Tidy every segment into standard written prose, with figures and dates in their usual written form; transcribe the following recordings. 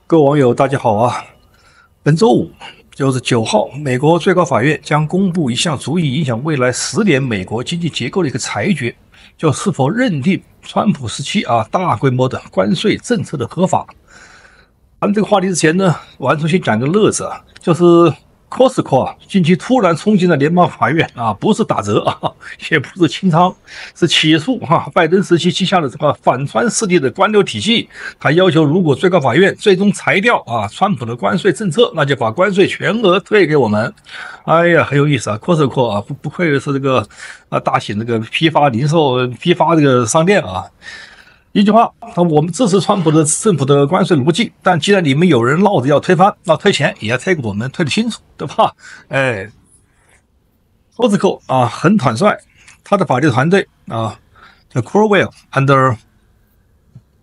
各位網友，大家好啊！本周五，就是9號，美國最高法院將公布一項足以影響未來10年美國經濟結構的一個裁決，就是否認定川普時期大規模的關稅政策的合法。談這個話題之前呢，我還重新講個樂子啊，就是 Costco 近期突然衝進了聯邦法院不是打折也不是清倉，是起訴拜登時期旗下的這個反川勢力的官僚體系。他要求，如果最高法院最終裁掉川普的關稅政策，那就把關税全額退給我們。哎呀，很有意思啊 ！Costco 不愧是这个大型这个批发零售批发这个商店啊。一句话，我们支持川普的政府的關稅邏輯，但既然你們有人鬧着要推翻，那推錢也要推給我們推得清楚，對吧？哎 ，Costco 很坦率，他的法律團隊叫 Crowell and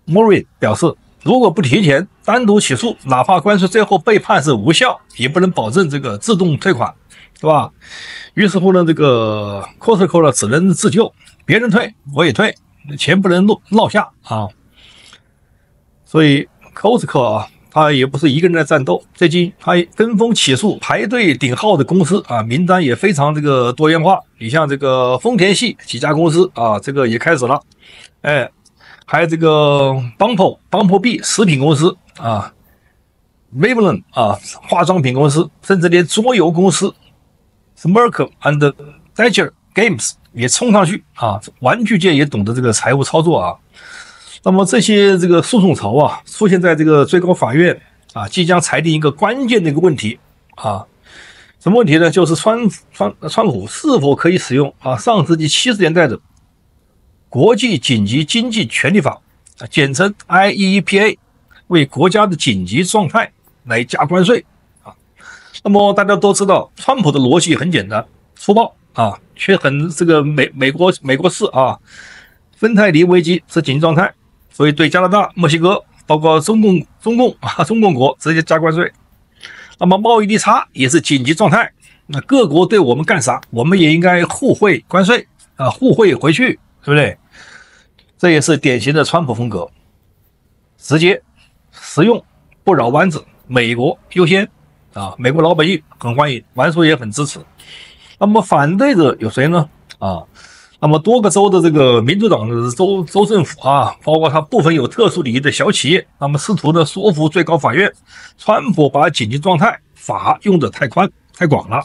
Morin 表示，如果不提前單獨起訴，哪怕關稅最後被判是無效，也不能保證這個自動退款，對吧？於是乎呢，這個 Costco 呢只能自救，別人退我也退。錢不能落下所以 Costco 他也不是一個人在戰鬥，最近他跟風起訴排隊頂號的公司名單也非常這個多元化。你像這個豐田系幾家公司這個也開始了，哎，還有這個 Bumblebee 食品公司Revlon 化妝品公司，甚至連桌遊公司 Merck and Dagger Games 也衝上去玩具界也懂得這個財務操作那麼這些這個訴訟潮出現在這個最高法院即將裁定一個關鍵的一個問題什麼問題呢？就是川普是否可以使用上世紀70年代的國際緊急經濟權利法簡稱 IEEPA 為國家的緊急狀態來加關稅那麼大家都知道，川普的邏輯很簡單粗暴卻很這個美國式芬太尼危機是緊急狀態，所以對加拿大、墨西哥，包括中共國直接加關稅。那麼貿易逆差也是緊急狀態，那各國對我們幹啥，我們也應該互惠關稅互惠回去，對不對？這也是典型的川普風格，直接實用不繞彎子，美國優先美國老百姓很歡迎，完數也很支持。那麼反對者有誰呢？那麼多個州的這個民主黨的州政府包括他部分有特殊利益的小企業，那麼試圖呢說服最高法院，川普把緊急狀態法用的太寬太廣了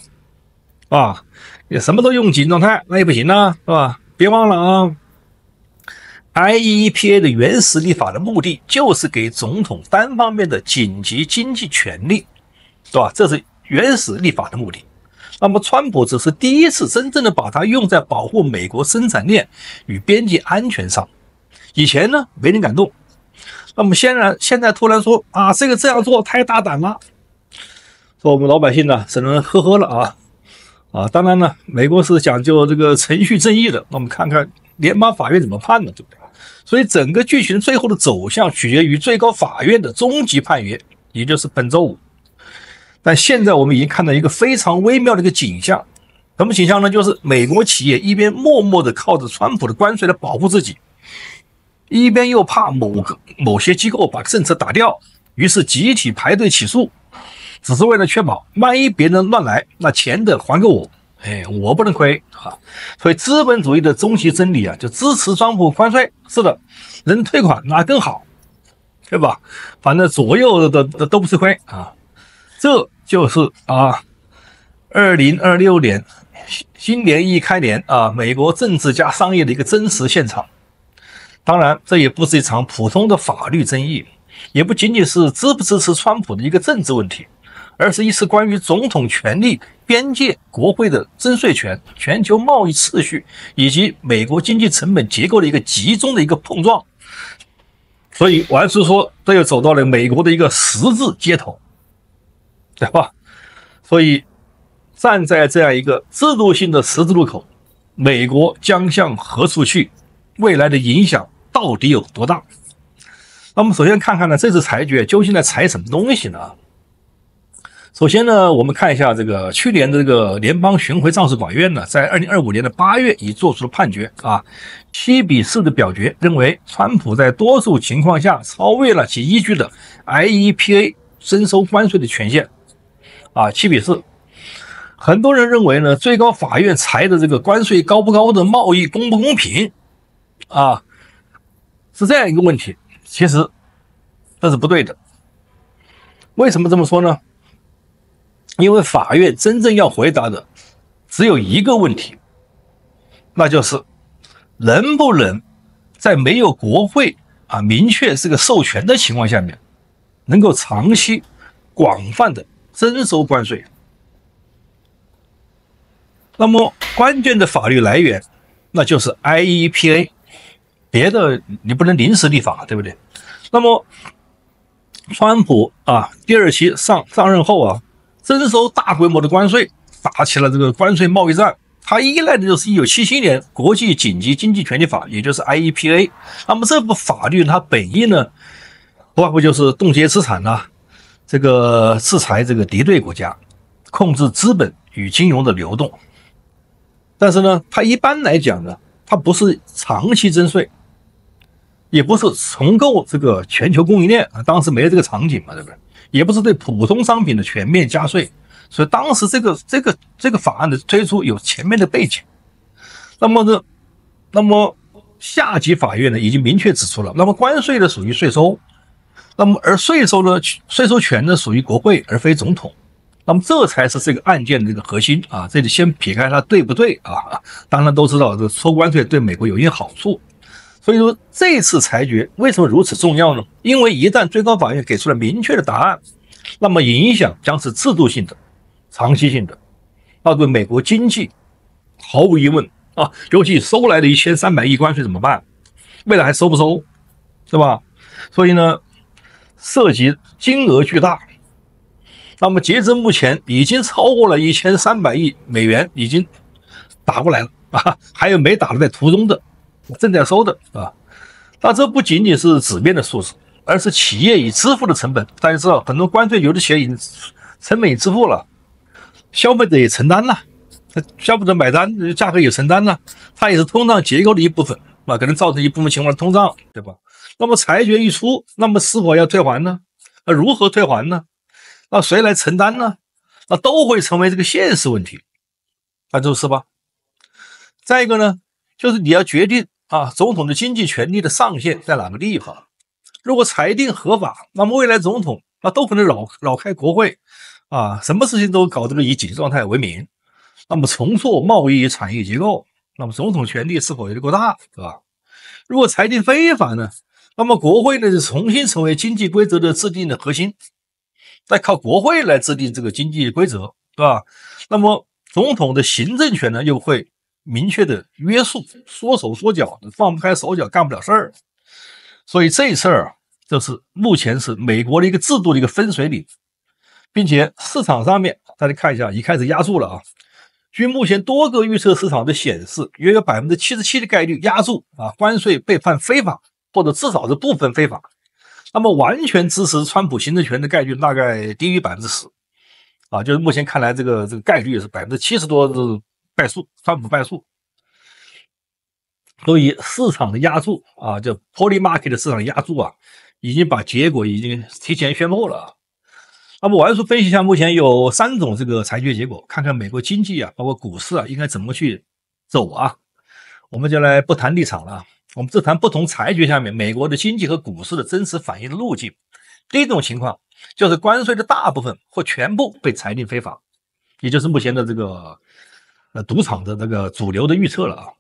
也什麼都用緊急狀態，那也不行是吧？別忘了IEEPA 的原始立法的目的就是給總統單方面的緊急經濟權利，對吧？這是原始立法的目的。那麼川普只是第一次真正的把它用在保護美國生產鏈與邊界安全上，以前呢沒人敢動，那麼現在突然說這個這樣做太大膽了，說我們老百姓呢只能呵呵了當然呢美國是講究這個程序正義的，那我們看看聯邦法院怎麼判呢，對不對？所以整個劇情最後的走向取決於最高法院的終極判決，也就是本周五。但現在我們已經看到一個非常微妙的一個景象，什麼景象呢？就是美國企業一邊默默的靠着川普的關稅來保護自己，一邊又怕某些機構把政策打掉，於是集體排隊起訴，只是為了確保萬一別人亂來，那錢得還給我，我不能虧所以資本主義的終極真理就支持川普關稅，是的，能退款那更好，對吧？反正左右的都不吃虧這就是2026年新年一開年美國政治加商業的一個真實現場。當然，這也不是一場普通的法律爭議，也不僅僅是支不支持川普的一個政治問題，而是一次關於總統權力、邊界、國會的徵稅權、全球貿易秩序以及美國經濟成本結構的一個集中的一個碰撞。所以我還是說，這又走到了美國的一個十字街頭。對吧？所以站在這樣一個制度性的十字路口，美國將向何處去？未來的影響到底有多大？那我們首先看看呢，這次裁決究竟在裁什麼東西呢？首先呢，我們看一下這個去年的这個聯邦巡迴上訴法院呢，在2025年的8月已做出了判決啊，7-4的表決認為，川普在多數情況下超越了其依據的 IEPA 徵收關稅的權限啊，7-4。很多人認為呢，最高法院裁的這個關稅高不高的貿易公不公平啊，是這樣一個問題。其實這是不對的。為什麼這麼說呢？因為法院真正要回答的只有一個問題，那就是能不能在沒有國會明確這個授權的情況下面，能夠長期廣泛的徵收關稅。那麼關鍵的法律來源那就是 IEPA， 別的你不能臨時立法，對不對？那麼川普第二期上任後徵收大規模的關稅，打起了這個關稅貿易戰。他依賴的就是1977年國際緊急經濟權利法，也就是 IEPA。那麼這部法律它本意呢，無外乎就是凍結資產這個制裁這個敵對國家，控制資本與金融的流動。但是呢，它一般來講呢，它不是長期徵稅，也不是重構這個全球供應鏈當時沒有這個場景嘛，對不對？也不是對普通商品的全面加稅，所以當時這個法案的推出有前面的背景。那麼下級法院呢已經明確指出了，那麼關稅呢屬於稅收，那麼而稅收權呢屬於國會而非總統。那麼這才是這個案件的這個核心這裡先撇開它對不對當然都知道這個抽關稅對美國有一定好處。所以說這次裁決為什麼如此重要呢？因為一旦最高法院給出了明確的答案，那麼影響將是制度性的、長期性的，那對美國經濟毫無疑問尤其收來的1300億關稅怎麼辦？未來還收不收，是吧？所以呢，涉及金額巨大。那麼截至目前已經超過了1300億美元已經打過來了還有沒打的在途中的，正在收的那這不僅僅是紙面的數字，而是企業已支付的成本。大家知道，很多關稅有的企業已經成本已支付了，消費者也承擔了，消費者買單價格也承擔了，它也是通脹結構的一部分可能造成一部分情況的通脹，對吧？那麼裁決一出，那麼是否要退還呢？如何退還呢？那誰來承擔呢？那都會成為這個現實問題，那就是吧。再一個呢，就是你要決定總統的經濟權力的上限在哪個地方。如果裁定合法，那麼未來總統都可能擾開國會什麼事情都搞這個以緊急狀態為名。那麼重塑貿易產業結構，那麼總統權力是否有點過大，對吧？如果裁定非法呢，那麼國會呢就重新成為經濟規則的制定的核心，再靠國會來制定這個經濟規則，對吧？那麼總統的行政權呢又會明確的約束，縮手縮腳，放不開手腳，幹不了事兒。所以這事兒就是目前是美國的一個制度的一個分水嶺，並且市場上面大家看一下，已開始押注了據目前多個預測市場的顯示，約有 77% 的概率押注關稅被判非法，或者至少是部分非法。那麼完全支持川普行政權的概率大概低於 10%就是目前看来这個概率也是70%多的敗訴，川普敗訴。所以市場的押注就 poly market 的市場押注已經把結果已經提前宣布了。那麼我还是分析一下目前有3種这個裁決結果，看看美國經濟包括股市應該怎麼去走我們就來不談立場了，我們只談不同裁決下面美國的經濟和股市的真實反應的路徑。第一種情況就是關稅的大部分或全部被裁定非法，也就是目前的這個賭場的這個主流的預測了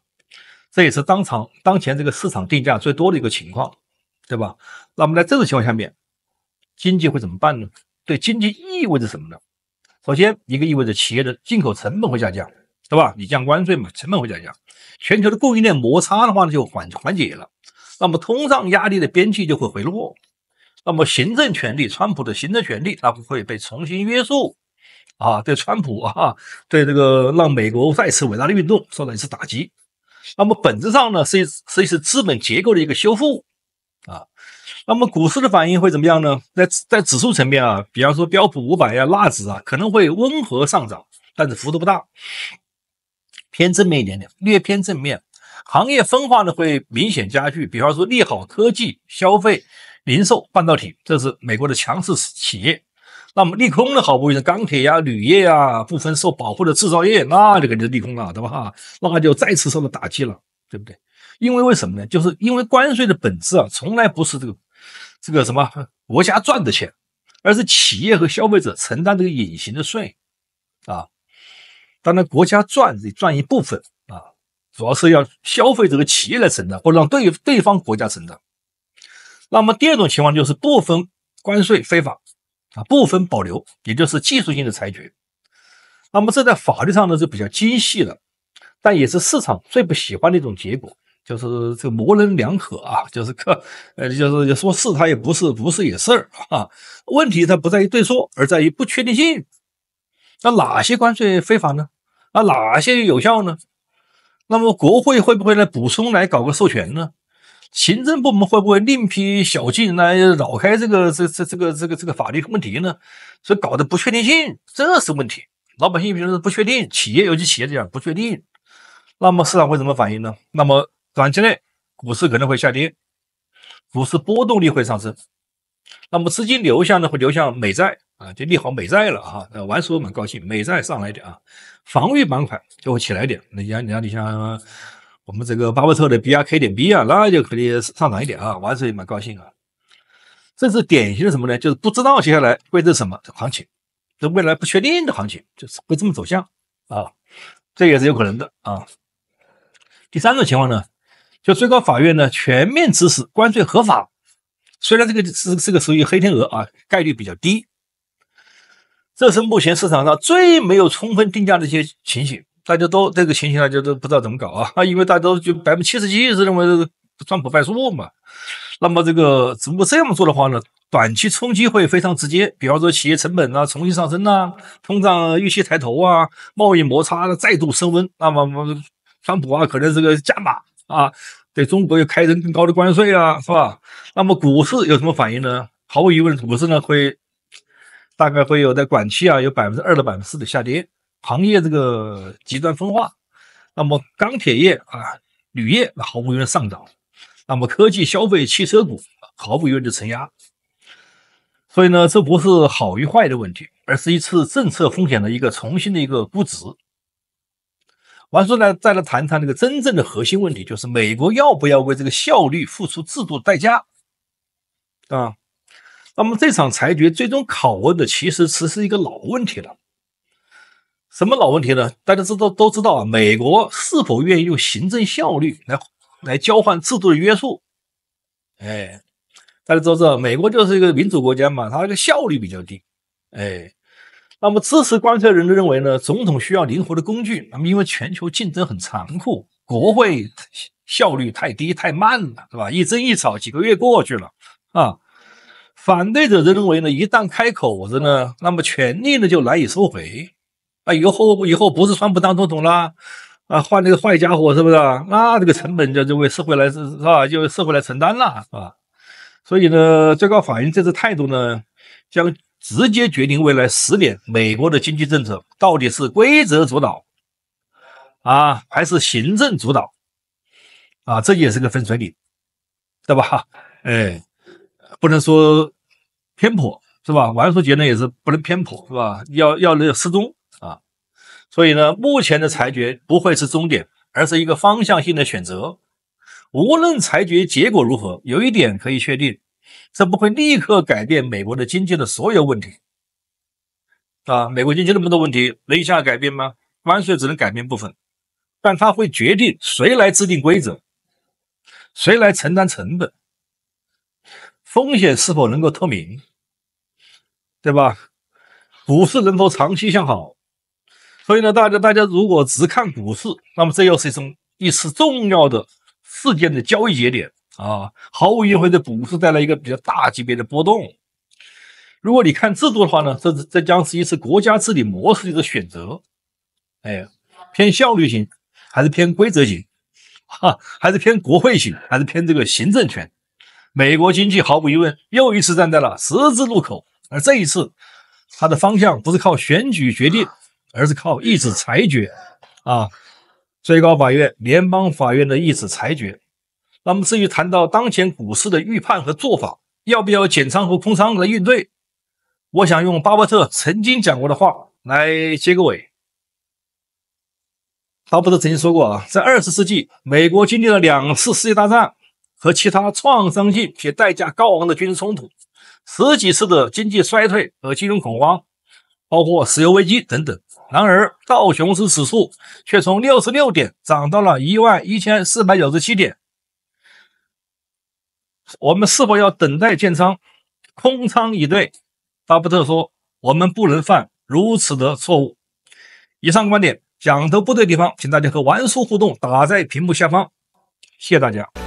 這也是當前這個市場定價最多的一個情況，對吧？那麼在這種情況下面，經濟會怎麼辦呢？對經濟意味着什麼呢？首先，一個意味着企業的進口成本會下降，對吧？你降關稅嘛，成本会下降，全球的供應鏈摩擦的話呢就緩解了，那麼通脹壓力的邊際就會回落，那麼行政權力，川普的行政權力它會被重新約束對川普对這個讓美國再次偉大的運動受到一次打擊。那麼本質上呢是一次資本結構的一個修復那麼股市的反應會怎麼樣呢？在指數層面啊，比方說標普500呀、納指啊，可能會溫和上漲，但是幅度不大，偏正面一點點，略偏正面。行業分化呢會明顯加劇，比方說利好科技、消費、零售、半導體，這是美國的強勢企業。那麼利空呢，毫無疑問，鋼鐵呀、鋁業啊，部分受保護的製造業，那這個就利空了，對吧？那就再次受到打擊了，對不對？因為什麼呢？就是因為關稅的本質啊，從來不是這個什麼國家賺的錢，而是企業和消費者承擔這個隱形的稅啊。當然，國家賺一部分啊，主要是要消費者和企業來承擔，或者讓對方國家承擔。那麼第二種情況就是部分關稅非法啊，部分保留，也就是技術性的裁決。那麼這在法律上呢是比較精細的，但也是市場最不喜歡的一種結果。就是這個模棱兩可啊，就是說是它也不是，不是也是啊。問題它不在於对錯，而在於不確定性。那哪些關稅非法呢？啊，哪些有效呢？那麼國會會不會來補充來搞個授權呢？行政部門會不會另闢小徑來繞開這個法律問題呢？所以搞得不確定性，這是問題。老百姓平時不確定，企業尤其企業這樣不確定，那麼市場會怎麼反應呢？那麼短期內股市可能會下跌，股市波動率會上升，那麼資金流向呢會流向美債啊，就利好美債了啊。玩叔蠻高興，美債上來一點啊，防禦板塊就會起來一點。你像我們這個巴菲特的 BRK.B 啊，那就可以上漲一點啊，玩叔也蠻高興啊。這是典型的什麼呢？就是不知道接下來會是什麼行情，這未來不確定的行情，就是會這麼走向啊，這也是有可能的啊。第三種情況呢，就最高法院呢全面支持關稅合法，雖然这個屬於黑天鵝啊，概率比較低。這是目前市場上最沒有充分定價的一些情形，大家都這個情形大家都不知道怎麼搞啊，因為大家都就77%是認為川普敗訴嘛。那麼如果這樣做的話呢，短期衝擊會非常直接，比方說企業成本啊重新上升啊，通脹預期抬頭啊，貿易摩擦再度升溫，那麼川普啊可能這個加碼啊，對中國又開徵更高的關稅啊，是吧？那麼股市有什麼反應呢？毫無疑問，股市呢大概會有在短期啊有2%到4%的下跌，行業這個極端分化。那麼鋼鐵業啊、鋁業毫無疑問上漲，那麼科技、消費、汽車股毫無疑問的承壓。所以呢，這不是好與壞的問題，而是一次政策風險的一個重新的一個估值。完說呢，再來談談這個真正的核心問題，就是美國要不要為這個效率付出制度的代價啊？那麼這場裁決最終拷問的其實是一個老問題了。什麼老問題呢？大家都知道啊，美國是否願意用行政效率來交換制度的約束？哎，大家都知道，美國就是一個民主國家嘛，它這個效率比較低。哎。那麼支持關稅的人都認為呢，總統需要靈活的工具。那麼因為全球競爭很殘酷，國會效率太低太慢了，是吧？一爭一吵幾個月過去了啊。反對者認為呢，一旦開口子呢，那麼權力呢就難以收回啊。以後不是川普當總統啦，啊，換那個壞家伙是不是？那這個成本就為社會來是吧？就為社會來承擔了啊。所以呢，最高法院這次態度呢，將直接決定未來10年美國的經濟政策到底是規則主導啊，還是行政主導啊？這也是個分水嶺，對吧？哎，不能說偏頗是吧？完說節呢也是不能偏頗是吧？要適中啊。所以呢，目前的裁決不會是終點，而是一個方向性的選擇。無論裁決結果如何，有一點可以確定。這不會立刻改變美國的經濟的所有問題啊！美國經濟那麼多問題，能一下改變嗎？關稅只能改變部分，但它會決定誰來制定規則，誰來承擔成本，風險是否能夠透明，對吧？股市能否長期向好？所以呢，大家如果只看股市，那麼這又是一次重要的事件的交易節點。啊，毫無疑問會對股市帶來一個比較大級別的波動。如果你看制度的話呢，這將是一次國家治理模式的一個選擇。哎，偏效率型還是偏規則型？还是偏國會型，還是偏這個行政權？美國經濟毫無疑問又一次站在了十字路口，而這一次，它的方向不是靠選舉決定，而是靠意志裁決啊！最高法院、聯邦法院的意志裁決。那麼至於談到當前股市的預判和做法，要不要減倉和空倉來應對？我想用巴菲特曾經講過的話來結個尾。巴菲特曾經說過啊，在20世紀，美國經歷了2次世界大戰和其他創傷性且代價高昂的軍事衝突，10幾次的經濟衰退和金融恐慌，包括石油危機等等。然而，道瓊斯指數卻從66點漲到了11497點。我們是否要等待建倉，空倉以對？巴菲特說，我們不能犯如此的錯誤。以上觀點講得不對的地方，請大家和玩叔互動，打在屏幕下方。謝謝大家。